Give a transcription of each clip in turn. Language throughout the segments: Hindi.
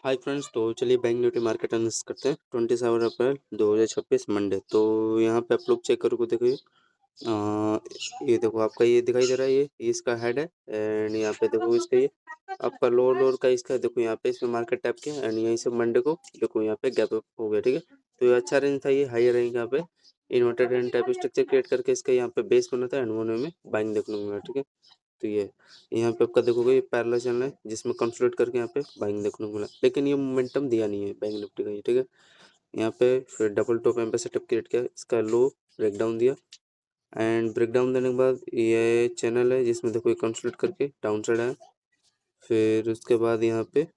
हाय फ्रेंड्स, तो चलिए बैंक निफ्टी मार्केट एनालिसिस करते हैं 27 अप्रैल 2026 मंडे। तो यहाँ पे आप लोग चेक करोगे, देखिए ये देखो आपका ये दिखाई दे रहा है, ये इसका हेड है। एंड यहाँ पे देखो इसका ये आपका लोअर लोअर का इसका देखो यहाँ पे इसमें मार्केट टैप किया एंड यहीं से मंडे को देखो यहाँ पे गैप अप हो गया। ठीक है, तो ये अच्छा रेंज था, ये हाई रेंज यहाँ पे inverted and type structure create करके इसका यहाँ पे बेस बना था एंड वो में बाइंग देखने को मिला। ठीक है, तो ये यहाँ पे आपका देखोगे ये पैरेलल चैनल है जिसमें कंसोलिडेट करके यहाँ पे बाइंग देखने को मिला, लेकिन ये मोमेंटम दिया नहीं है बैंक निफ्टी का ये। ठीक है, यहाँ पे फिर डबल टॉप यहाँ पे सेटअप क्रिएट किया, इसका लो ब्रेकडाउन दिया एंड ब्रेकडाउन देने के बाद ये चैनल है जिसमें देखो ये कंसोलिडेट करके डाउन साइड है। फिर उसके बाद यहाँ पे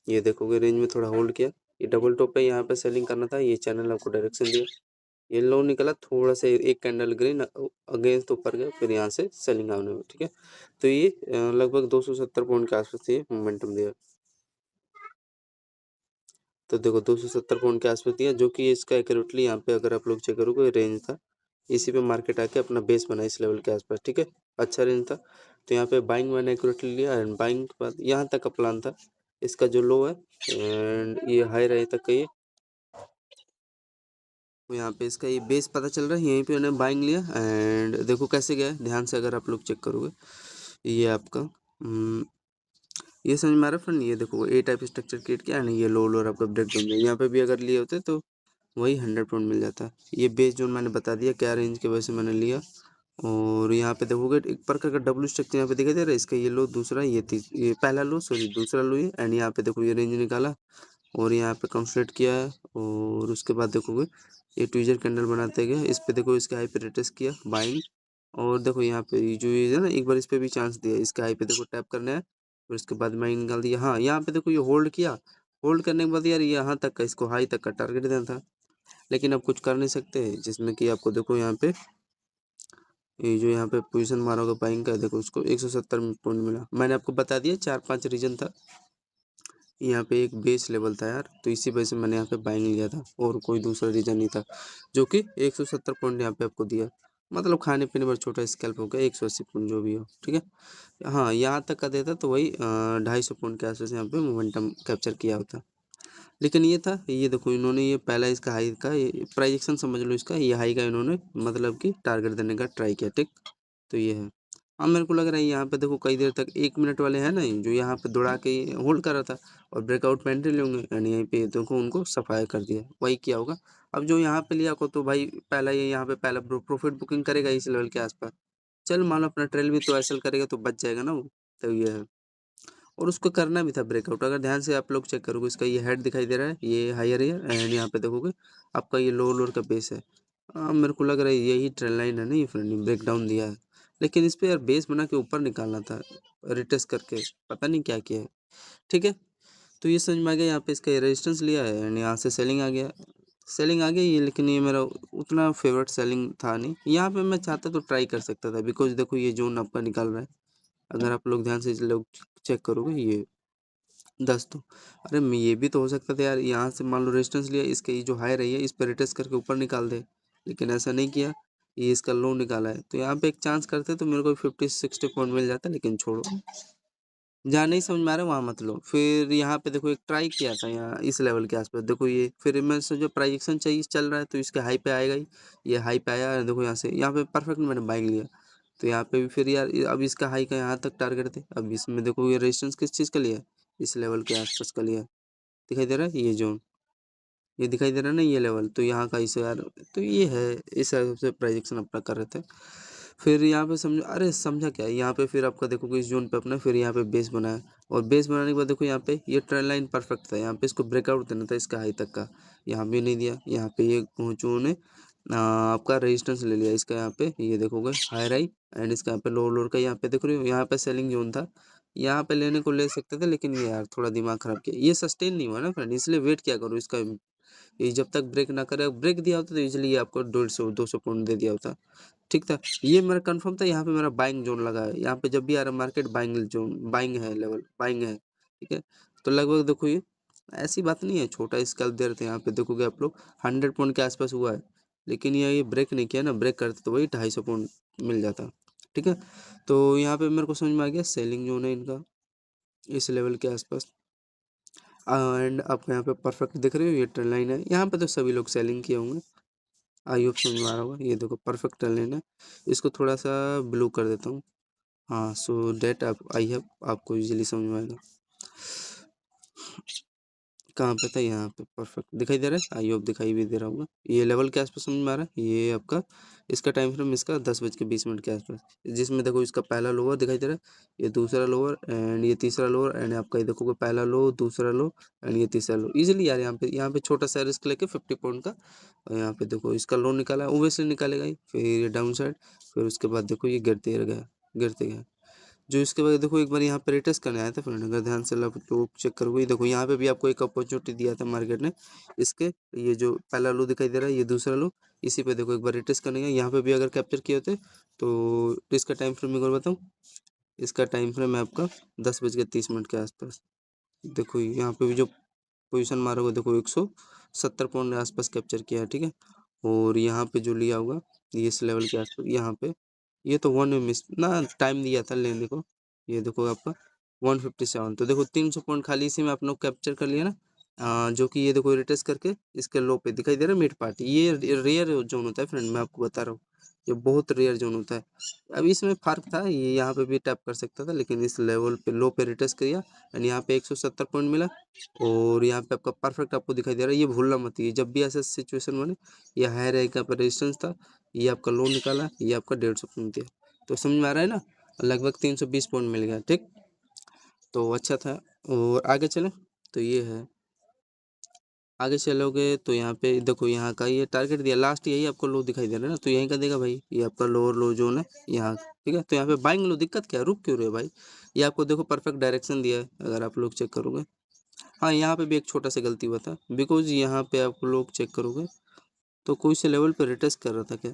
ये देखोगे रेंज में थोड़ा होल्ड किया, ये डबल टॉप पे यहाँ पे सेलिंग करना था, ये चैनल आपको डायरेक्शन दिया, ये लो निकला थोड़ा सा एक कैंडल ग्रीन अगेंस्ट ऊपर गया, फिर यहाँ से सेलिंग आने में। ठीक है, तो ये लगभग 270 पॉइंट के आसपास ये मोमेंटम दिया। तो देखो 270 पॉइंट के आसपास दिया, जो कि इसका एक्यूरेटली यहाँ पे अगर आप लोग चेक करोगे रेंज था, इसी पे मार्केट आके अपना बेस बना इस लेवल के आसपास। ठीक है, अच्छा रेंज था, तो यहाँ पे बाइंग मैंने एक्यूरेटली लिया एंड बाइंग के बाद यहाँ तक का प्लान था, इसका जो लो है एंड ये हाई रहे तक का ये, तो यहाँ पे इसका ये बेस पता चल रहा है, यहीं पे मैंने बाइंग लिया एंड देखो कैसे गया है, ध्यान से अगर आप लोग चेक करोगे ये आपका ये समझ में आ रहा है फ्रेंड। ये देखो ए टाइप स्ट्रक्चर क्रिएट किया एंड ये लो लोअर आपका ब्रेक डाउन, यहाँ पे भी अगर लिए होते तो वही 100 पॉइंट मिल जाता। ये बेस जोन मैंने बता दिया क्या रेंज के वजह से मैंने लिया। और यहाँ पे देखोगे एक प्रकार का डब्ल्यू स्ट्रक्चर यहाँ पे दिखाई दे रहा है, इसका ये लो दूसरा ये पहला लो सॉरी दूसरा लो ये एंड यहाँ पे देखो ये रेंज निकाला और यहाँ पे कंसोलिडेट किया है। और उसके बाद देखोगे ये ट्विजर कैंडल बनाते गए, इस पे देखो इसके हाई पे रिटेस्ट किया बाइंग। और देखो यहाँ पे जो ये है ना, एक बार इस पे भी चांस दिया, इसके हाई पे देखो टैप करना है और उसके बाद बाइंग निकाल दिया। हाँ, यहाँ पे देखो ये होल्ड किया, होल्ड करने के बाद यार यहाँ तक का इसको हाई तक का टारगेट देना था, लेकिन अब कुछ कर नहीं सकते, जिसमें कि आपको देखो यहाँ पे ये जो यहाँ पे पोजीशन मारा होगा बाइंग का, देखो उसको 170 पॉइंट मिला। मैंने आपको बता दिया 4-5 रीजन था, यहाँ पे एक बेस लेवल था यार, तो इसी वजह से मैंने यहाँ पे बाइंग लिया था और कोई दूसरा रीजन नहीं था, जो कि 170 पॉइंट यहाँ पे आपको दिया। मतलब खाने पीने पर छोटा स्कैल्प हो गया, 180 पॉइंट जो भी हो। ठीक है, हाँ यहाँ तक का देता तो वही 250 पॉइंट के आसपास यहाँ पे मोमेंटम कैप्चर किया होता, लेकिन ये था, ये देखो इन्होंने ये पहला इसका हाई का प्राइजेक्शन समझ लो इसका, ये हाई का इन्होंने मतलब कि टारगेट देने का ट्राई किया। ठीक, तो ये है। हाँ, मेरे को लग रहा है यहाँ पे देखो कई देर तक 1 मिनट वाले हैं ना जो यहाँ पे दौड़ा के होल्ड कर रहा था और ब्रेकआउट पे एंट्री लेंगे एंड यहीं पे देखो उनको सफाया कर दिया, वही किया होगा। अब जो यहाँ पे लिया को तो भाई पहला ये यहाँ पे पहला प्रॉफिट बुकिंग करेगा इस लेवल के आसपास, चल मान लो अपना ट्रेल भी तो एसएल करेगा तो बच जाएगा ना वो, तो ये है। और उसको करना भी था ब्रेकआउट, अगर ध्यान से आप लोग चेक करोगे इसका ये हेड दिखाई दे रहा है, ये हायर एंड यहाँ पे देखोगे आपका ये लोअर लोअर का बेस है। मेरे को लग रहा है यही ट्रेंड लाइन है, नहीं फ्रेंड ब्रेकडाउन दिया है, लेकिन इस पे यार बेस बना के ऊपर निकालना था रिटेस्ट करके, पता नहीं क्या किया है। ठीक है, तो ये समझ में आ गया, यहाँ पे इसका रेजिस्टेंस लिया है एंड यहाँ से सेलिंग आ गया, सेलिंग आ गई ये, लेकिन ये मेरा उतना फेवरेट सेलिंग था नहीं, यहाँ पे मैं चाहता तो ट्राई कर सकता था, बिकॉज देखो ये जोन आपका निकाल रहा है, अगर आप लोग ध्यान से लोग चेक करोगे ये 10 तो, अरे ये भी तो हो सकता था यार, यहाँ से मान लो रेजिस्टेंस लिया, इसके ये जो हाई रही है इस पर रिटेस्ट करके ऊपर निकाल दे, लेकिन ऐसा नहीं किया, ये इसका लो निकाला है, तो यहाँ पे एक चांस करते तो मेरे को 50-60 पॉइंट मिल जाता, लेकिन छोड़ो, जहाँ नहीं समझ में आ रहा है वहाँ मत लो। फिर यहाँ पे देखो एक ट्राई किया था यहाँ इस लेवल के आसपास, देखो ये फिर मैं सोचा प्राइजेक्शन चाहिए चल रहा है तो इसके हाई पे आएगा ही, ये हाई पे आया, देखो यहाँ से यहाँ पे परफेक्ट मैंने बाइंग लिया, तो यहाँ पे भी फिर यार अब इसका हाई का यहाँ तक टारगेट थे, अब इसमें देखो ये रेजिस्टेंस किस चीज़ का लिया है, इस लेवल के आसपास का लिया, दिखाई दे रहा है ये जोन, ये दिखाई दे रहा है ना ये लेवल, तो यहाँ का इसे यार, तो ये है इस हिसाब से प्राइजेक्शन अपना कर रहे थे। फिर यहाँ पे समझो, अरे समझा क्या, यहाँ पे फिर आपका देखोगे इस जोन पे अपना फिर यहाँ पे बेस बनाया, और बेस बनाने के बाद देखो यहाँ पे ये ट्रेंड लाइन परफेक्ट था, यहाँ पे इसको ब्रेकआउट देना था इसका हाई तक का, यहाँ भी नहीं दिया, यहाँ पे ये पहुँचो ने आपका रेजिस्टेंस ले लिया इसका, यहाँ पे ये देखोगे हाई राई एंड इसका यहाँ पे लोअर लोअर का, यहाँ पे देख रहे हो यहाँ पे सेलिंग जोन था, यहाँ पे लेने को ले सकते थे, लेकिन ये यार थोड़ा दिमाग खराब किया, ये सस्टेन नहीं हुआ ना फ्रेंड, इसलिए वेट क्या करो इसका, ये जब तक ब्रेक ना करे, ब्रेक दिया होता तो इजिली ये आपको 150-200 पॉइंट दे दिया होता। ठीक था, ये मेरा कंफर्म था, यहाँ पे मेरा बाइंग जोन लगा है, यहाँ पे जब भी आ रहा मार्केट बाइंग जोन, बाइंग है लेवल, बाइंग है। ठीक है, तो लगभग देखो ये ऐसी बात नहीं है, छोटा स्कैल्प दे रहे थे, यहाँ पे देखोगे आप लोग 100 पॉइंट के आसपास हुआ है, लेकिन ये ब्रेक नहीं किया ना, ब्रेक करते तो वही 250 पॉइंट मिल जाता। ठीक है, तो यहाँ पे मेरे को समझ में आ गया सेलिंग जोन है इनका इस लेवल के आसपास, एंड आपको यहाँ पे परफेक्ट दिख रही हो, ये ट्रेंड लाइन है। यहाँ पे तो सभी लोग सेलिंग किए होंगे, आई होप समझ में आ रहा होगा। ये देखो परफेक्ट ट्रेंड लाइन है। इसको थोड़ा सा ब्लू कर देता हूँ, हाँ, सो डेट आप आई होप आपको इजीली समझ में आएगा। कहाँ पे था, यहाँ पे परफेक्ट दिखाई दे रहा है, आई होप दिखाई भी दे रहा होगा। ये लेवल के आसपास समझ में आ रहा है, ये आपका इसका टाइम फ्रेम इसका 10:20 के आसपास, जिसमें देखो इसका पहला लोअर दिखाई दे रहा है, ये दूसरा लोअर एंड ये तीसरा लोअर, एंड आपका ये देखोगे पहला लो, दूसरा लो एंड ये तीसरा लो। इजीली यार यहाँ पे छोटा सा रिस्क लेके 50 पॉइंट का, और यहाँ पे देखो इसका लो निकाला, ओबियसली निकालेगा ही, फिर ये डाउन साइड, फिर उसके बाद देखो ये गिरते गया, गिरते गया। जो इसके बाद देखो एक बार यहाँ पे रिटेस्ट करने आया था फ्रेंड, अगर ध्यान से आप लोग चेक करोगे, देखो यहाँ पे भी आपको एक अपॉर्चुनिटी दिया था मार्केट ने, इसके ये जो पहला लो दिखाई दे रहा है, ये दूसरा लो, इसी पे देखो एक बार रिटेस्ट करने गया, यहाँ पे भी अगर कैप्चर किए होते तो इसका टाइम फ्रेम एक बार बताऊँ, इसका टाइम फ्रेम है आपका 10:30 के आसपास। देखो यहाँ पे भी जो पोजीशन मारोगे, देखो 170 पॉइंट के आसपास कैप्चर किया है, ठीक है। और यहाँ पे जो लिया होगा ये इस लेवल के आसपास, यहाँ पे ये तो 1 में मिस ना टाइम दिया था लेने को, ये देखो आपका 157, तो देखो 300 पॉइंट खाली इसी में आप लोग कैप्चर कर लिया ना। जो कि ये देखो रिटेस्ट करके इसके लो पे दिखाई दे रहा है मिड पार्ट, ये रेयर जोन होता है फ्रेंड, मैं आपको बता रहा हूँ, ये बहुत रेयर जोन होता है। अब इसमें फर्क था, ये यहाँ पे भी टैप कर सकता था, लेकिन इस लेवल पे लो पे रिटेस्ट किया एंड यहाँ पे 170 पॉइंट मिला, और यहाँ पे आपका परफेक्ट आपको दिखाई दे रहा है। ये भूलना मत, ये जब भी ऐसा सिचुएशन बने, ये हाई रैंक का रेजिस्टेंस था, ये आपका लो निकाला, ये आपका 150 पॉइंट दिया, तो समझ में आ रहा है ना, लगभग 320 पॉइंट मिल गया, ठीक, तो अच्छा था। और आगे चले तो ये है, आगे चलोगे तो यहाँ पे देखो यहाँ का ये टारगेट दिया, लास्ट यही आपको लो दिखाई दे रहा है ना, तो यहीं का देगा भाई, ये आपका लोअर लो जोन है यहाँ, ठीक है। तो यहाँ पे बाइंग लो, दिक्कत क्या है, रुक क्यों रहे हो भाई, ये आपको देखो परफेक्ट डायरेक्शन दिया है, अगर आप लोग चेक करोगे। हाँ, यहाँ पे भी एक छोटा सा गलती हुआ था, बिकॉज यहाँ पे आप लोग चेक करोगे तो कोई से लेवल पे रिटेस्ट कर रहा था क्या,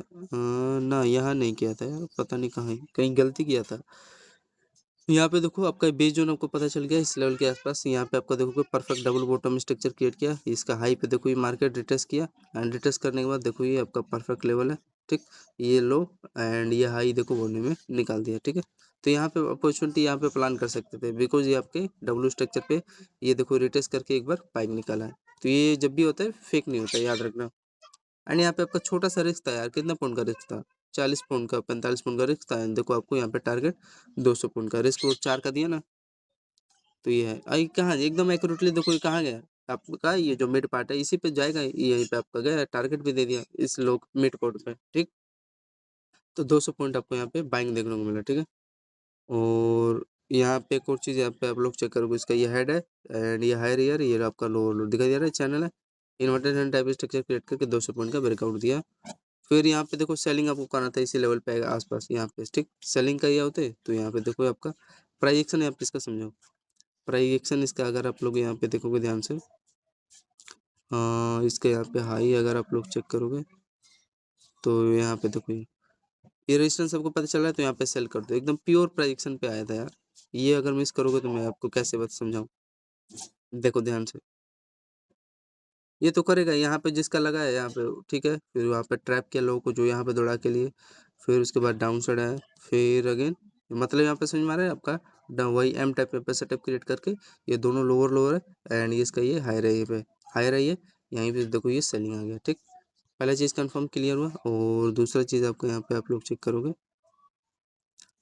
ना यहाँ नहीं किया था यार, पता नहीं कहाँ कहीं गलती किया था। यहाँ पे देखो आपका बेस जोन आपको पता चल गया इस लेवल के आसपास, यहाँ पे आपका देखो perfect double bottom structure create किया, इसका हाई पे देखो ये मार्केट रिटेस्ट किया, एंड रिटेस्ट करने के बाद देखो ये आपका परफेक्ट लेवल है, ठीक, ये लो एंड ये हाई देखो वॉल्यूम में निकाल दिया, ठीक है। तो यहाँ पे अपॉर्चुनिटी यहाँ पे प्लान कर सकते थे, बिकॉज ये आपके डब्ल्यू स्ट्रक्चर पे ये देखो रिटेस्ट करके एक बार बाइक निकाला है, तो ये जब भी होता है फेक नहीं होता है, याद रखना। एंड यहाँ पे आपका छोटा सा रिस्क था यार, कितना पॉइंट का रिस्क था, 40 पॉइंट का, 45 पॉइंट का रिस्क था, देखो आपको यहाँ पे टारगेट 200 पॉइंट का रिस्क और 4 का दिया ना, तो ये है आई कहाँ एकदम एक्यूरेटली देखो ये कहाँ गया आपका, ये जो मिड पार्ट है इसी पे जाएगा, यहीं पे आपका गया, टारगेट भी दे दिया इस लोग मिड पार्ट पे, ठीक। तो 200 पॉइंट आपको यहाँ पे बाइंग देखने को मिला, ठीक है। और यहाँ पे एक और चीज़ यहाँ पे आप लोग चेक करोगे, इसका ये हेड है एंड ये हायर ईयर, ये आपका लो दिखाई दे रहा है, चैनल है, inverted hand type structure create करके 200 पॉइंट का ब्रेकआउट दिया। फिर यहाँ पे देखो सेलिंग आपको करना था इसी लेवल पे आसपास, यहाँ पे ठीक सेलिंग का ये होते, तो यहाँ पे देखो आपका प्राइस एक्शन है, आप इसका समझो, प्राइस एक्शन इसका अगर आप लोग यहाँ पे देखोगे ध्यान से, इसके यहाँ पे हाई अगर आप लोग चेक करोगे तो यहाँ पे देखो ये रेजिस्टेंस आपको पता चल रहा है, तो यहाँ पे सेल कर दो, एकदम प्योर प्राइस एक्शन पे आया था यार, ये अगर मिस करोगे तो मैं आपको कैसे बात समझाऊँ, देखो ध्यान से, ये तो करेगा यहाँ पे जिसका लगा है यहाँ पे, ठीक है, फिर वहाँ पे ट्रैप किया लोगों को जो यहाँ पे दौड़ा के लिए, फिर उसके बाद डाउन साइड आया, फिर अगेन, मतलब यहाँ पे समझ में आ रहा है आपका, वही एम टाइप पे सेटअप क्रिएट करके ये दोनों लोअर लोअर है एंड ये इसका ये हायर है, ये पे हायर है, ये यहीं पे देखो ये सेलिंग आ गया, ठीक। पहला चीज़ कंफर्म क्लियर हुआ, और दूसरा चीज़ आपको यहाँ पे आप लोग चेक करोगे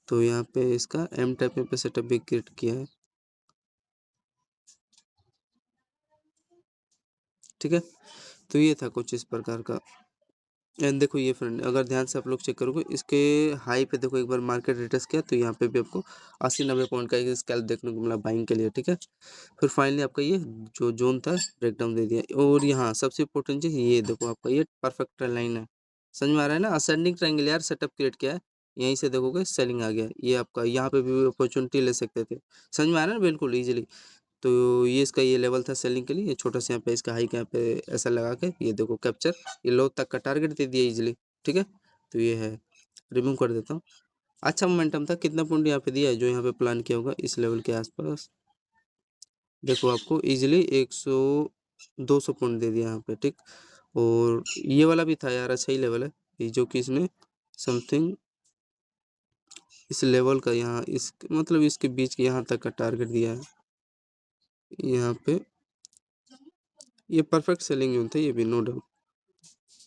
तो यहाँ पे इसका एम टाइप पे सेटअप भी क्रिएट किया है, ठीक है। तो ये था कुछ इस प्रकार का। एंड देखो ये फ्रेंड अगर ध्यान से आप लोग चेक करोगे इसके हाई पे देखो एक बार मार्केट रिटेस्ट किया, तो यहाँ पे भी आपको 80-90 पॉइंट का एक स्कैल्प देखने को मिला बाइंग के लिए, ठीक है। फिर फाइनली आपका ये जो जोन था ब्रेकडाउन दे दिया, और यहाँ सबसे इंपॉर्टेंट चीज़ ये देखो आपका ये परफेक्ट लाइन है, समझ में आ रहा है ना, असेंडिंग ट्रायंगल यार सेटअप क्रिएट किया है, यहीं से देखोगे सेलिंग आ गया, ये आपका यहाँ पे भी अपॉर्चुनिटी ले सकते थे, समझ में आ रहा है ना, बिल्कुल ईजिली। तो ये इसका ये लेवल था सेलिंग के लिए, ये छोटा सा यहाँ पे इसका हाई यहाँ पे ऐसा लगा के ये देखो कैप्चर, ये लो तक का टारगेट दे दिया इजीली, ठीक है। तो ये है, रिमूव कर देता हूँ। अच्छा मोमेंटम था, कितना पॉइंट यहाँ पे दिया है जो यहाँ पे प्लान किया होगा इस लेवल के आसपास, देखो आपको इजीली 200 पॉइंट दे दिया यहाँ पे, ठीक। और ये वाला भी था यार, अच्छा ही लेवल है ये, जो कि इसने समथिंग इस लेवल का यहाँ इस मतलब इसके बीच के यहाँ तक का टारगेट दिया है यहाँ पे, ये परफेक्ट सेलिंग जोन था, ये भी नो डाउट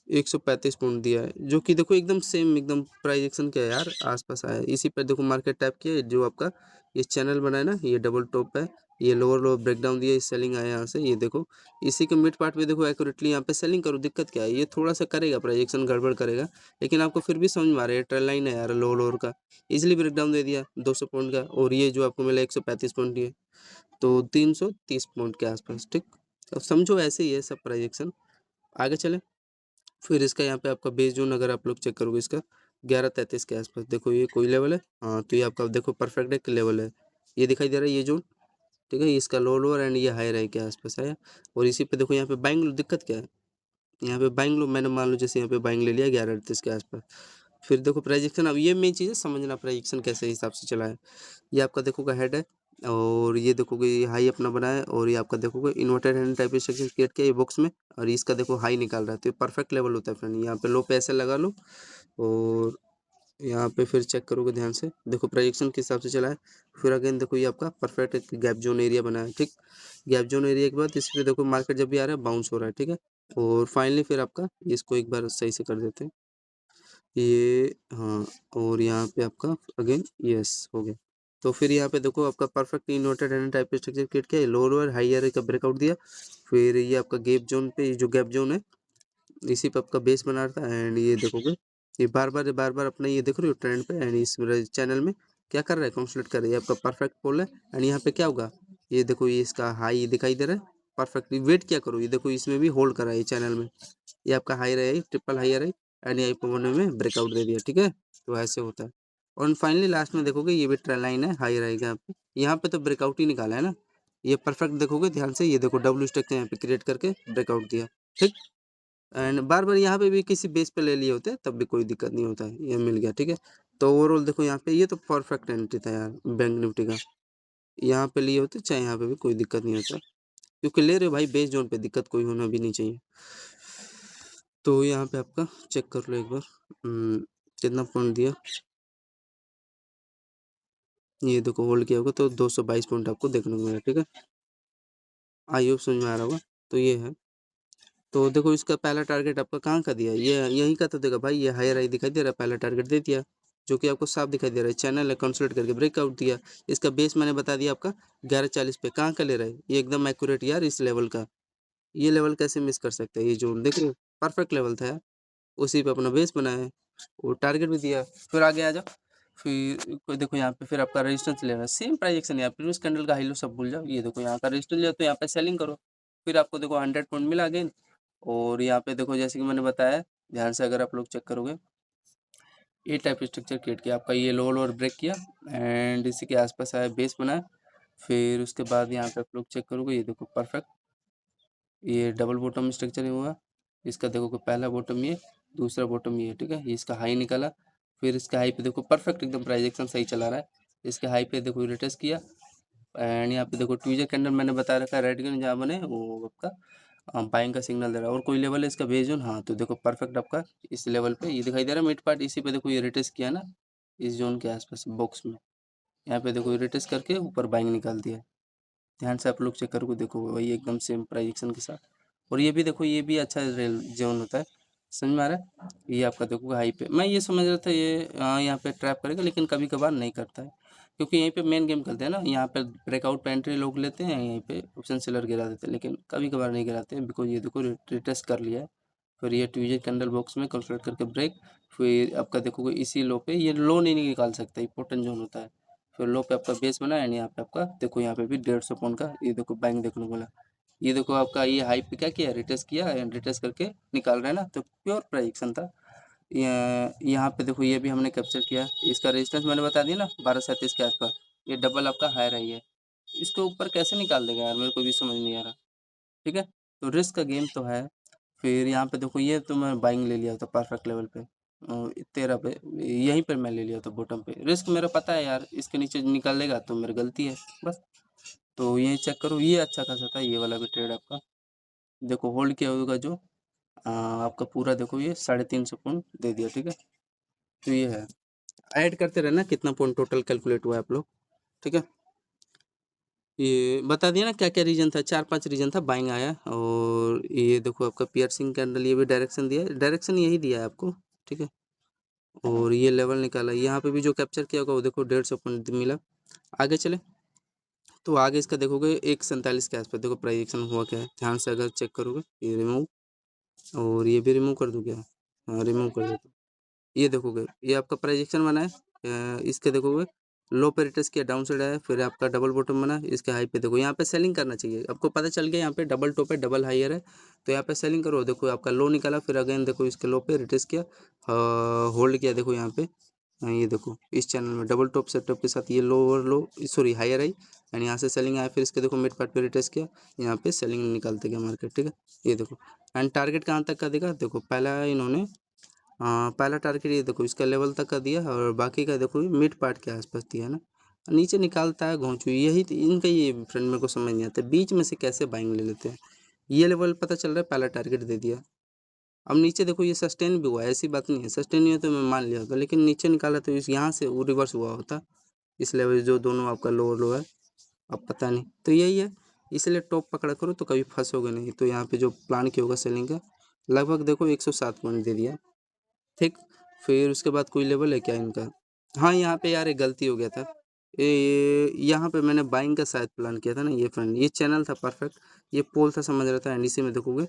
135 पॉइंट दिया है, जो कि देखो एकदम सेम एकदम प्राइस एक्शन क्या है यार, आसपास आया है। इसी पर देखो मार्केट टैप किया है, जो आपका ये चैनल बना है ना, ये डबल टॉप है, ये लोअर लोअर ब्रेकडाउन दिया, सेलिंग आया यहाँ से, ये देखो इसी के मिड पार्ट में देखो एक्यूरेटली यहाँ पे सेलिंग करो, दिक्कत क्या है, ये थोड़ा सा करेगा प्राइस एक्शन गड़बड़ करेगा, लेकिन आपको फिर भी समझ में आ रहा है ट्रेंड लाइन है यार, लोअर लोअर का इजिली ब्रेकडाउन दे दिया 200 पॉइंट का, और ये जो आपको मिला 135 पॉइंट, ये तो 330 पॉइंट के आसपास, ठीक। अब समझो ऐसे ही है सब प्राइस एक्शन। आगे चले, फिर इसका यहाँ पे आपका बेस जोन अगर आप लोग चेक करोगे इसका 1133 के आसपास, देखो ये कोई लेवल है, हाँ तो ये आपका देखो परफेक्ट एक लेवल है, ये दिखाई दे रहा है ये जोन, ठीक है, इसका लो लोअर एंड ये हाई राई के आसपास है। और इसी पे देखो यहाँ पे बाइंग लो, दिक्कत क्या है, यहाँ पे बाइंग लो, मैंने मान लो जैसे यहाँ पे बाइंग ले लिया 1138 के आसपास। फिर देखो प्राइजेक्शन, अब ये मेन चीज़ है समझना प्राइजेक्शन कैसे हिसाब से चला है। ये आपका देखोगे हेड है, और ये देखोगे ये हाई अपना बना है, और ये आपका देखोगे inverted hand type structure create किया है बॉक्स में, और इसका देखो हाई निकाल रहा है, तो ये परफेक्ट लेवल होता है फ्रेंड। यहाँ पे लो पे ऐसे लगा लो, और यहाँ पे फिर चेक करोगे ध्यान से, देखो प्रोजेक्शन किस हिसाब से चला है। फिर अगेन देखो ये आपका परफेक्ट एक गैप जोन एरिया बना है, ठीक। गैप जोन एरिया के बाद इस पे देखो मार्केट जब भी आ रहा है बाउंस हो रहा है, ठीक है। और फाइनली फिर आपका इसको एक बार सही से कर देते हैं, ये हाँ, और यहाँ पे आपका अगेन यस हो गया। तो फिर यहाँ पे देखो आपका perfect inverted hand type structure create किया, लोअर हाई का ब्रेकआउट दिया। फिर ये आपका गैप जोन पे, ये जो गैप जोन है इसी पे आपका बेस बना रहा था, एंड ये देखोगे ये बार बार अपना ये देख रहे हो ट्रेंड पे, एंड इस चैनल में क्या कर रहा है, कंसोलिडेट कर रहा है, ये आपका परफेक्ट पोल है। एंड यहाँ पे क्या होगा, ये देखो ये इसका हाई दिखाई दे रहा है, परफेक्टली वेट क्या करो, ये देखो इसमें भी होल्ड करा है ये चैनल में, ये आपका हाई रहा है, ट्रिपल हाई रहा है, एंड यही पे में ब्रेकआउट दे दिया, ठीक है। तो ऐसे होता है, और फाइनली लास्ट में देखोगे ये भी ट्रेंड लाइन है, हाई रहेगा यहाँ पे तो ब्रेकआउट ही निकाला है ना, ये परफेक्ट देखोगे ध्यान से, ये देखो डब्ल्यू स्ट्रक्चर यहाँ पे क्रिएट करके ब्रेकआउट दिया, ठीक। एंड बार बार यहाँ पे भी किसी बेस पे ले लिए होते तब भी कोई दिक्कत नहीं होता है, ये मिल गया, ठीक है। तो ओवरऑल देखो यहाँ पे ये तो परफेक्ट एंट्री था यार बैंक निफ्टी का, यहाँ पे लिए होते चाहे यहाँ पे भी कोई दिक्कत नहीं होता, क्योंकि ले रहे हो भाई बेस जोन पे, दिक्कत कोई होना भी नहीं चाहिए। तो यहाँ पे आपका चेक कर लो एक बार, कितना पॉइंट दिया, ये देखो होल्ड किया होगा तो 222 पॉइंट आपको देखने को मिला, ठीक है। आई होप समझ में आ रहा होगा। तो ये है, तो देखो इसका पहला टारगेट आपका कहाँ का दिया, ये यहीं का तो देखा भाई, ये हायर आई दिखाई दे रहा है, पहला टारगेट दे दिया, जो कि आपको साफ दिखाई दे रहा है, चैनल है कंसोलिडेट करके ब्रेकआउट दिया। इसका बेस मैंने बता दिया आपका 1140 पे, कहाँ का ले रहा है, ये एकदम एक्यूरेट यार इस लेवल का, ये लेवल कैसे मिस कर सकते हैं, ये जोन देख रहे हो परफेक्ट लेवल था यार, उसी पे अपना बेस बनाया है, और टारगेट भी दिया। फिर आगे आ जाओ, फिर कोई देखो यहाँ पे फिर आपका रेजिस्टेंस लेना है, सेम प्राइजेक्शन है, प्रीवियस कैंडल का हाई लो सब भूल जाओ, ये देखो यहाँ का रेजिस्टेंस लिया तो यहाँ पे सेलिंग करो, फिर आपको देखो 100 पॉइंट मिला अगेन। और यहाँ पे देखो जैसे कि मैंने बताया, ध्यान से अगर आप लोग चेक करोगे, ये टाइप स्ट्रक्चर क्रिएट किया, आपका ये लोअर ब्रेक किया, एंड इसी के आसपास आया बेस बनाया। फिर उसके बाद यहाँ पे आप लोग चेक करोगे, ये देखो परफेक्ट ये डबल बॉटम स्ट्रक्चर हुआ, इसका देखो कि पहला बॉटम ये, दूसरा बॉटम ये, ठीक है, ये इसका हाई निकाला। फिर इसके हाई पे देखो परफेक्ट एकदम प्राइजेक्शन सही चला रहा है, इसके हाई पे देखो रिटेस्ट किया, एंड यहाँ पे देखो ट्यूजर कैंडल मैंने बता रखा है, रेड ग्रीन जहाँ बने वो आपका बाइंग का सिग्नल दे रहा है, और कोई लेवल है इसका बेस जोन, हाँ तो देखो परफेक्ट आपका इस लेवल पे ये दिखाई दे रहा है मिड पार्ट, इसी पे देखो ये रिटेस्ट किया ना इस जोन के आसपास बॉक्स में, यहाँ पे देखो रिटेस्ट करके ऊपर बाइंग निकाल दिया है। ध्यान से आप लोग चेक करोगे, देखो वही एकदम सेम प्राइजेक्शन के साथ। और ये भी देखो, ये भी अच्छा रेल जोन होता है, समझ में आ रहा है। ये आपका देखो हाई पे, मैं ये समझ रहा था ये यहाँ पे ट्रैप करेगा, लेकिन कभी कभार नहीं करता है, क्योंकि यहीं पे मेन गेम खेलते हैं ना, यहाँ पे ब्रेकआउट पे एंट्री लोग लेते हैं, यहीं पे ऑप्शन सेलर गिरा देते हैं, लेकिन कभी कभार नहीं गिराते हैं, बिकॉज ये देखो रिटेस्ट कर लिया है। फिर ये ट्यूजर कैंडल बॉक्स में कंसोलिडेट करके ब्रेक, फिर आपका देखोगे इसी लो पे, ये लो नहीं निकाल सकता, इंपॉर्टेंट जोन होता है। फिर लो पे आपका बेस बना, एंड यहाँ पे आपका देखो यहाँ पे भी 150 पॉइंट का ये देखो बैंक देखने को मिला। ये देखो आपका ये हाई पे क्या किया, रिटेस्ट किया, एंड रिटेस्ट करके निकाल रहे हैं ना, तो प्योर प्राइजेक्शन था। यहाँ पे देखो ये भी हमने कैप्चर किया, इसका रेजिस्टेंस मैंने बता दिया ना 1237 के आसपास, ये डबल आपका हाई रही है, इसके ऊपर कैसे निकाल देगा यार, मेरे को भी समझ नहीं आ रहा, ठीक है। तो रिस्क का गेम तो है। फिर यहाँ पे देखो ये तो मैं बाइंग ले लिया था परफेक्ट लेवल पे, 13 पे, यहीं पर मैं ले लिया था बॉटम पे, रिस्क मेरा पता है यार, इसके नीचे निकालेगा तो मेरी गलती है बस। तो ये चेक करो, ये अच्छा खासा था ये वाला भी ट्रेड आपका, देखो होल्ड किया होगा जो आपका पूरा देखो ये 350 पॉइंट दे दिया, ठीक है। तो ये है, ऐड करते रहना कितना पॉइंट टोटल कैलकुलेट हुआ है आप लोग, ठीक है। ये बता दिया ना क्या-क्या रीज़न था, 4-5 रीज़न था, बाइंग आया और ये देखो आपका पियर्सिंग कैंडल, ये भी डायरेक्शन दिया है, डायरेक्शन यही दिया है आपको, ठीक है? और ये लेवल निकाला, यहाँ पे भी जो कैप्चर किया होगा वो देखो 150 पॉइंट मिला। आगे चले तो आगे इसका देखोगे 147 के आसपास देखो प्राइस एक्शन हुआ क्या है, ध्यान से अगर चेक करोगे, ये रिमूव और ये भी रिमूव कर दूँ क्या? हाँ, रिमूव कर देता हूँ। ये देखोगे ये आपका प्रोजेक्शन बना है, इसके देखोगे लो पे रिटेस्ट किया, डाउन साइड आया, फिर आपका डबल बॉटम बना, इसके हाई पे देखो यहाँ पे सेलिंग करना चाहिए, आपको पता चल गया यहाँ पे डबल टॉप है, डबल हायर है, तो यहाँ पे सेलिंग करो। देखो आपका लो निकाला, फिर अगेन देखो इसके लो पे रिटेस्ट किया, होल्ड किया, देखो यहाँ पे ये देखो इस चैनल में डबल टॉप सेटअप के साथ ये lower low sorry higher high and यहाँ से सेलिंग आया, फिर इसके देखो मिड पार्ट पे रिटेस्ट किया, यहाँ पे सेलिंग निकालते गया मार्केट, ठीक है? ये देखो एंड टारगेट कहाँ तक का देगा, देखो पहला इन्होंने पहला टारगेट ये देखो इसका लेवल तक का दिया और बाकी का देखो मिड पार्ट के आसपास दिया है ना, नीचे निकालता है घोंचू, यही तो इनका ये फ्रेंड मेरे को समझ नहीं आता, बीच में से कैसे बाइंग ले लेते हैं। ये लेवल पता चल रहा है, पहला टारगेट दे दिया, अब नीचे देखो ये सस्टेन भी हुआ है, ऐसी बात नहीं है, सस्टेन नहीं हो तो मैं मान लिया होता, लेकिन नीचे निकाला तो इस यहाँ से वो रिवर्स हुआ होता, इस लेवल जो दोनों आपका लोअर लो है, अब पता नहीं, तो यही है, इसलिए टॉप पकड़ा करो तो कभी फंसोगे नहीं। तो यहाँ पे जो प्लान किया होगा सेलिंग का, लगभग देखो 107 पॉइंट दे दिया, ठीक। फिर उसके बाद कोई लेवल है क्या इनका? हाँ, यहाँ पे यार एक गलती हो गया था, ये यहाँ पे मैंने बाइंग का शायद प्लान किया था ना, ये फ्रेंड ये चैनल था परफेक्ट, ये पोल था समझ रहा था, एंड इसी में देखोगे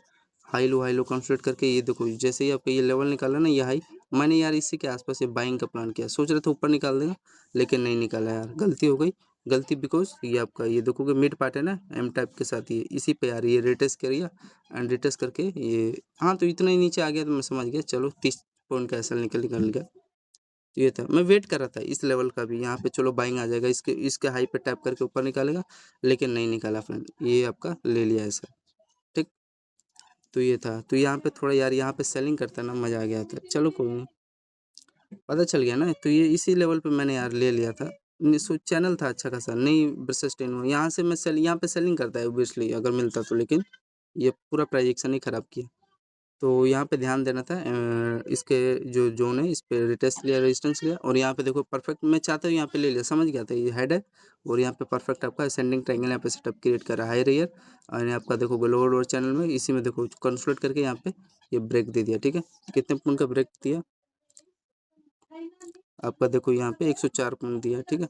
हाई लो कंसोलिडेट करके ये देखो जैसे ही आपका ये लेवल निकाला ना, ये हाई, मैंने यार इसी के आसपास ये बाइंग का प्लान किया, सोच रहा था ऊपर निकाल देगा, लेकिन नहीं निकाला यार, गलती हो गई। गलती बिकॉज ये आपका ये देखोगे मिड पार्ट है ना एम टाइप के साथ, ये इसी पे यार ये रिटेस्ट करिए एंड रिटेस्ट करके ये, हाँ तो इतना ही नीचे आ गया तो मैं समझ गया चलो 30 पॉइंट का ऐसा निकल गया। तो ये था, मैं वेट कर रहा था इस लेवल का भी, यहाँ पे चलो बाइंग आ जाएगा, इसके हाई पे टैप करके ऊपर निकालेगा, लेकिन नहीं निकाला फ्रेंड, ये आपका ले लिया ऐसा, ठीक। तो ये था, तो यहाँ पे थोड़ा यार यहाँ पे सेलिंग करता ना मजा आ गया था, चलो कोई नहीं, पता चल गया ना, तो ये इसी लेवल पे मैंने यार ले लिया था, चैनल था अच्छा खासा, नहीं सस्टेन हुआ, यहाँ से मैं यहाँ पे सेलिंग करता है ओब्वियसली अगर मिलता तो, लेकिन ये पूरा प्राइजेक्शन ही खराब किया। तो यहाँ पे ध्यान देना था, इसके जो जोन है इस पे रिटेस्ट लिया, रेजिस्टेंस लिया, और यहाँ पे देखो परफेक्ट मैं चाहता हूँ यहाँ पे ले लिया, समझ गया था ये हेड है, और यहाँ पे परफेक्ट आपका असेंडिंग ट्रायंगल यहाँ पे सेटअप क्रिएट कर रहा है हाई रेयर, और यहाँ आपका देखो लोअर चैनल में इसी में देखो कंसोलिडेट करके यहाँ पे ये ब्रेक दे दिया, ठीक है? कितने पॉइंट का ब्रेक दिया आपका, देखो यहाँ पे 104 पॉइंट दिया, ठीक है?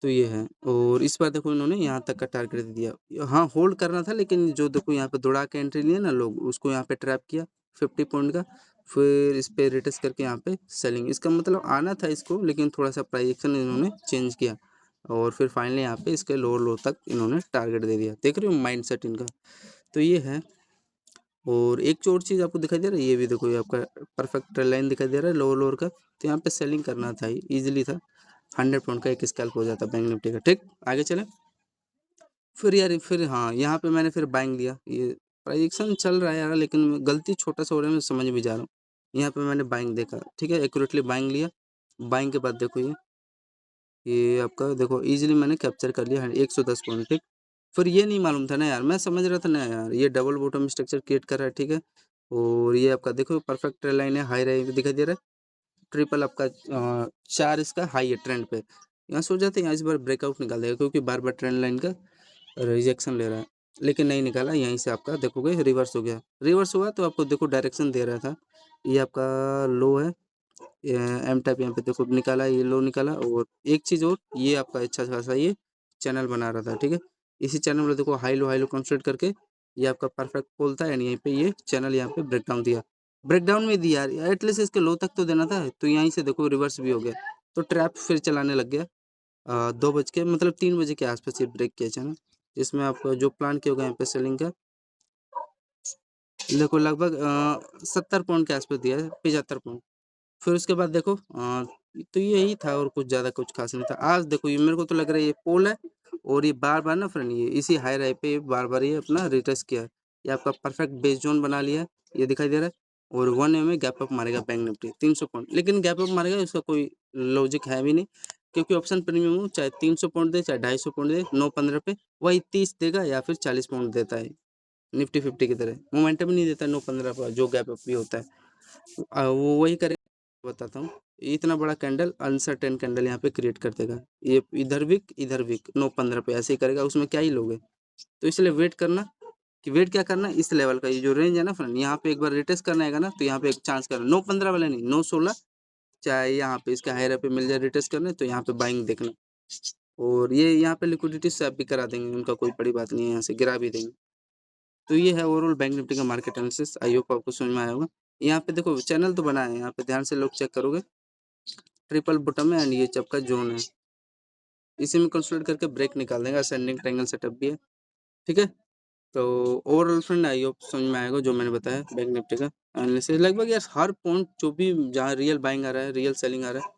तो ये है, और इस बार देखो इन्होंने यहाँ तक का टारगेट दे दिया, हाँ होल्ड करना था, लेकिन जो देखो यहाँ पे दौड़ा के एंट्री लिया ना लोग, उसको यहाँ पे ट्रैप किया 50 पॉइंट का, फिर इस पे रिटेस्ट करके यहाँ पे सेलिंग, इसका मतलब आना था इसको, लेकिन थोड़ा सा प्राइजेक्शन इन्होंने चेंज किया, और फिर फाइनली यहाँ पे इसके लोअर लो तक इन्होंने टारगेट दे दिया, देख रहे हो माइंड सेट इनका। तो ये है, और एक और चीज़ आपको दिखाई दे रहा है, ये भी देखो ये आपका परफेक्ट लाइन दिखाई दे रहा है लोअर का, तो यहाँ पे सेलिंग करना था, ईजिली था, 100 पॉइंट का एक स्कैल्प हो जाता बैंक निफ्टी का, ठीक। आगे चले फिर यार, फिर हाँ यहाँ पे मैंने फिर बाइंग लिया, ये प्राइजेक्शन चल रहा है यार, लेकिन गलती छोटा सा हो रहा है, मैं समझ भी जा रहा हूँ, यहाँ पे मैंने बाइंग देखा, ठीक है, एक्यूरेटली बाइंग लिया, बाइंग के बाद देखो ये आपका देखो इजीली मैंने कैप्चर कर लिया 110 पॉइंट, ठीक। फिर ये नहीं मालूम था ना यार, मैं समझ रहा था ना यार ये डबल बॉटम स्ट्रक्चर क्रिएट कर रहा है, ठीक है, और ये आपका देखो परफेक्ट लाइन है, हाई राइज दिखाई दे रहा है, ट्रिपल आपका 4 इसका हाई है ट्रेंड पे, यहाँ सोच जाते हैं इस बार ब्रेकआउट निकाल देगा, क्योंकि बार बार ट्रेंड लाइन का रिजेक्शन ले रहा है, लेकिन नहीं निकाला, यहीं से आपका देखोगे रिवर्स हो गया, रिवर्स हुआ तो आपको देखो डायरेक्शन दे रहा था, ये आपका लो है, एम टाइप यहाँ पे देखो निकाला, ये लो निकाला, और एक चीज़ और, ये आपका अच्छा खासा ये चैनल बना रहा था, ठीक है, इसी चैनल में देखो हाई लो कंसोलिडेट करके ये आपका परफेक्ट पोल था, एंड यहीं पे ये चैनल यहाँ पे ब्रेकडाउन दिया, ब्रेकडाउन में दिया यार, एटलीस्ट इसके लो तक तो देना था, तो यहीं से देखो रिवर्स भी हो गया, तो ट्रैप फिर चलाने लग गया, 2 बज के मतलब 3 बजे के आसपास ये ब्रेक किया चैनल, इसमें आपका जो प्लान किया होगा यहाँ पे सेलिंग का, देखो लगभग 70 पॉइंट के आसपास दिया है, 75 पॉइंट, फिर उसके बाद देखो तो यही था, और कुछ ज़्यादा कुछ खास नहीं था। आज देखो ये मेरे को तो लग रहा है ये पोल है, और ये बार-बार ना फ्रेंड ये इसी हाई राइ पे बार-बार ये अपना रिट्रेस किया है। ये आपका परफेक्ट बेस जोन बना लिया है, ये दिखाई दे रहा है, और 1 में गैप अप मारेगा बैंक निफ्टी 300 पॉइंट, लेकिन गैप अप मारेगा इसका कोई लॉजिक है भी नहीं, क्योंकि ऑप्शन प्रीमियम हो चाहे 300 पॉइंट दे चाहे 250 पॉइंट दे, 9-15 पे वही 30 देगा या फिर 40 पॉइंट देता है, निफ्टी 50 की तरह मोमेंटम नहीं देता 9-15 पर जो गैप अप भी होता है, वो वही करेगा, बताता हूँ। इतना बड़ा कैंडल अनसर्टेन कैंडल यहाँ पे क्रिएट कर देगा। ये इधर वीक 9-15 पे ऐसे ही करेगा, उसमें क्या ही लोगे। तो इसलिए वेट करना कि वेट क्या करना, इस लेवल का ये जो रेंज है ना फ्रेंड, यहाँ पे एक बार रिटेस्ट करना है ना, तो यहाँ पे एक चांस करना 9-15 वाला नहीं, 9-16 चाहे यहाँ पे इसका हायर पे मिल जाए रिटेस्ट करने, तो यहाँ पे बाइंग देखना। और ये यहाँ पे लिक्विडिटी स्वैप भी करा देंगे, उनका कोई बड़ी बात नहीं है, यहाँ से गिरा भी देंगे। तो ये है ओवरऑल बैंक निफ्टी का मार्केट एनालिसिस। आई होप आपको समझ में आया होगा। यहाँ पे देखो चैनल तो बना है, यहाँ पे ध्यान से लोग चेक करोगे, ट्रिपल बॉटम है एंड ये चपका जोन है, इसी में कंसोलिडेट करके ब्रेक निकाल देगा। असेंडिंग ट्रायंगल सेटअप भी है, ठीक है। तो ओवरऑल फ्रेंड आई होप समझ में आएगा जो मैंने बताया बैंक निफ्टी का एनालिसिस। लगभग यार हर पॉइंट जो भी जहाँ रियल बाइंग आ रहा है, रियल सेलिंग आ रहा है,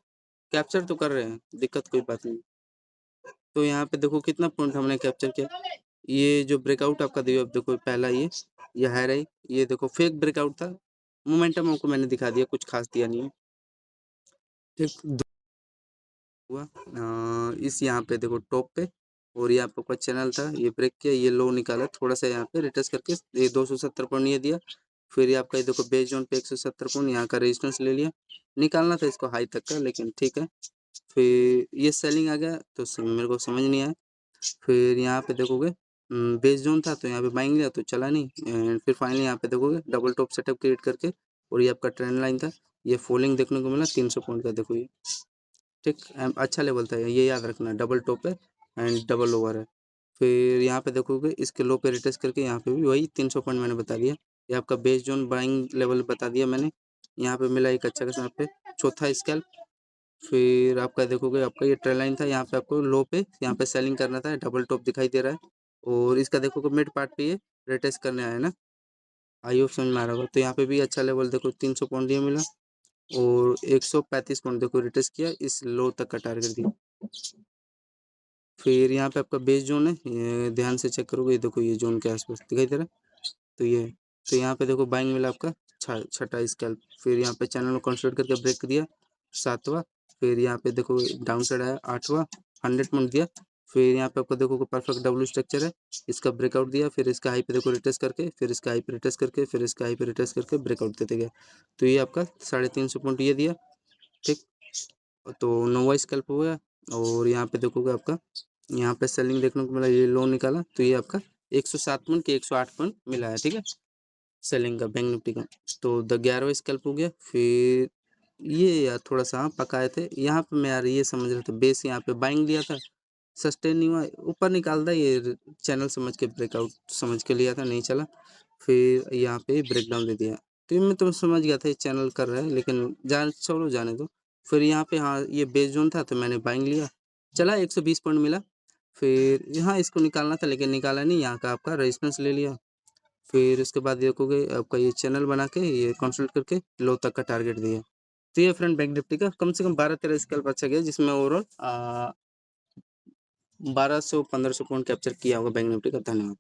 कैप्चर तो कर रहे हैं, दिक्कत कोई बात नहीं। तो यहाँ पे देखो कितना पॉइंट हमने कैप्चर किया। ये जो ब्रेकआउट आपका दिया, देखो पहला ये है रही, ये देखो फेक ब्रेकआउट था। मोमेंटम आपको मैंने दिखा दिया, कुछ खास दिया नहीं है, ठीक। हुआ इस यहाँ पे देखो टॉप पे, और ये आपका चैनल था, ये ब्रेक किया, ये लो निकाला थोड़ा सा, यहाँ पे रिटेस्ट करके ये 270 पॉइंट ये दिया। फिर ये आपका ये देखो बेस जोन पे 170 पॉइंट यहाँ का रेजिस्टेंस ले लिया, निकालना था इसको हाई तक का, लेकिन ठीक है। फिर ये सेलिंग आ गया तो मेरे को समझ नहीं आया। फिर यहाँ पे देखोगे बेस जोन था, तो यहाँ पे बाइंग लिया तो चला नहीं, एंड फिर फाइनली यहाँ पे देखोगे डबल टॉप सेटअप क्रिएट करके, और ये आपका ट्रेंड लाइन था, ये फॉलिंग देखने को मिला 300 पॉइंट का, देखो ये ठीक अच्छा लेवल था, ये याद रखना, डबल टॉप है एंड डबल ओवर है। फिर यहाँ पे देखोगे इसके लो पे रिटेस्ट करके यहाँ पे भी वही 300 पॉइंट मैंने बता दिया, ये आपका बेस जोन बाइंग लेवल बता दिया मैंने। यहाँ पे मिला एक अच्छा खासा यहाँ पे चौथा स्कैल्प। फिर आपका देखोगे आपका ये ट्रेंड लाइन था, यहाँ पे आपको लो पे यहाँ पे सेलिंग करना था, डबल टॉप दिखाई दे रहा है, और इसका देखोगे मिड पार्ट पे ये रिटेस्ट करने आया ना, आई होप समझ में आ रहा होगा। तो यहाँ पे भी अच्छा लेवल देखो 300 पॉइंट ये मिला, और 135 पॉइंट देखो रिटेस्ट किया, इस लो तक का टारगेट दिया। फिर यहाँ पे आपका बेस जोन है, ये ध्यान से चेक करोगे, ये देखो ये जोन के आसपास दिखाई दे रहा है, तो ये तो यहाँ पे देखो बाइंग मिला आपका छठा स्कैल्प। फिर यहाँ पे चैनल को कंसोलिडेट करके ब्रेक दिया 7वां। फिर यहाँ पे देखो डाउन साइड आया 8वां, 100 पॉइंट दिया। फिर यहाँ पे आपको देखो परफेक्ट डब्ल्यू स्ट्रक्चर है, इसका ब्रेकआउट दिया, फिर इसका हाई पे देखो रिटेस्ट करके, फिर इसका हाई पे रिटेस्ट करके, फिर इसका हाई पे रिटेस्ट करके ब्रेकआउट देते गया। तो ये आपका 350 पॉइंट ये दिया, ठीक। तो 9वां स्कैल्प हो गया। और यहाँ पे देखोगे आपका यहाँ पे सेलिंग देखने को मिला, ये लो निकाला, तो ये आपका 107 पॉइंट के 108 पॉइंट मिला है, ठीक है, सेलिंग का बैंक निफ्टी का। तो 11वां स्कैल्प हो गया। फिर ये यार थोड़ा सा पकाए थे यहाँ पे, मैं यार ये समझ रहा था बेस यहाँ पे बाइंग लिया था, सस्टेन नहीं हुआ, ऊपर निकालता ये चैनल समझ के ब्रेकआउट समझ के लिया था, नहीं चला। फिर यहाँ पे ब्रेक डाउन दे दिया, तो ये मैं तो समझ गया था ये चैनल कर रहा है, लेकिन छोड़ो जाने दो। फिर यहाँ पे हाँ ये बेस जोन था, तो मैंने बाइंग लिया, चला 120 पॉइंट मिला। फिर यहाँ इसको निकालना था, लेकिन निकाला नहीं, यहाँ का आपका रेजिस्टेंस ले लिया। फिर उसके बाद देखोगे आपका ये चैनल बना के ये कंसल्ट करके लो तक का टारगेट दिया। तो ये फ्रेंड बैंक निफ्टी का कम से कम 12-13 स्कैल्प अच्छा गया, जिसमें ओवरऑल 1200-1500 पॉइंट कैप्चर किया होगा बैंक निफ्टी का। धन्यवाद।